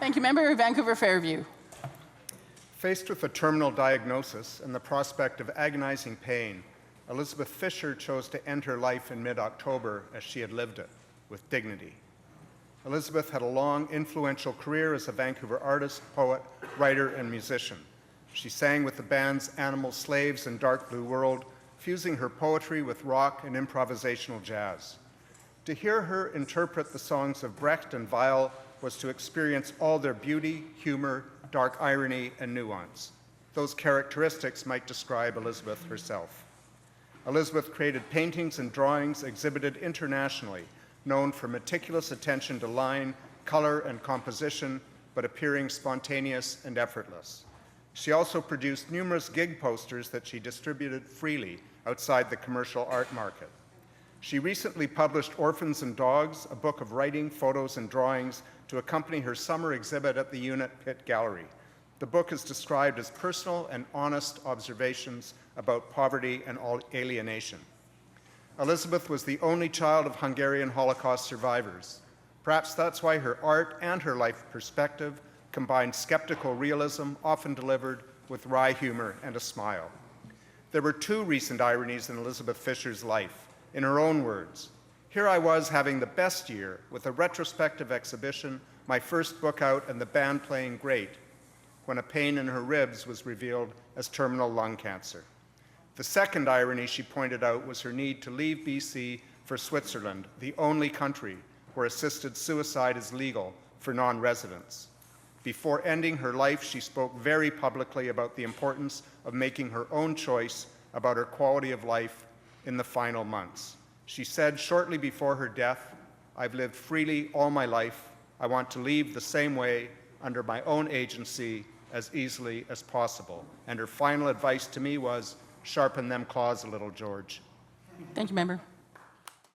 Thank you, member. Vancouver Fairview. Faced with a terminal diagnosis and the prospect of agonizing pain, Elizabeth Fischer chose to end her life in mid-October as she had lived it, with dignity. Elizabeth had a long, influential career as a Vancouver artist, poet, writer, and musician. She sang with the bands Animal Slaves and DarkBlueWorld, fusing her poetry with rock and improvisational jazz. To hear her interpret the songs of Brecht and Weill was to experience all their beauty, humor, dark irony, and nuance. Those characteristics might describe Elizabeth herself. Elizabeth created paintings and drawings exhibited internationally, known for meticulous attention to line, color, and composition, but appearing spontaneous and effortless. She also produced numerous gig posters that she distributed freely outside the commercial art market. She recently published Orphans and Dogs, a book of writing, photos, and drawings to accompany her summer exhibit at the Unit Pitt Gallery. The book is described as personal and honest observations about poverty and alienation. Elizabeth was the only child of Hungarian Holocaust survivors. Perhaps that's why her art and her life perspective combined skeptical realism, often delivered with wry humor and a smile. There were two recent ironies in Elizabeth Fischer's life. In her own words, "Here I was having the best year with a retrospective exhibition, my first book out, and the band playing great, when a pain in her ribs was revealed as terminal lung cancer." The second irony she pointed out was her need to leave BC for Switzerland, the only country where assisted suicide is legal for non-residents. Before ending her life, she spoke very publicly about the importance of making her own choice about her quality of life in the final months. She said shortly before her death, "I've lived freely all my life. I want to leave the same way, under my own agency, as easily as possible." And her final advice to me was, "Sharpen them claws a little, George." Thank you, member.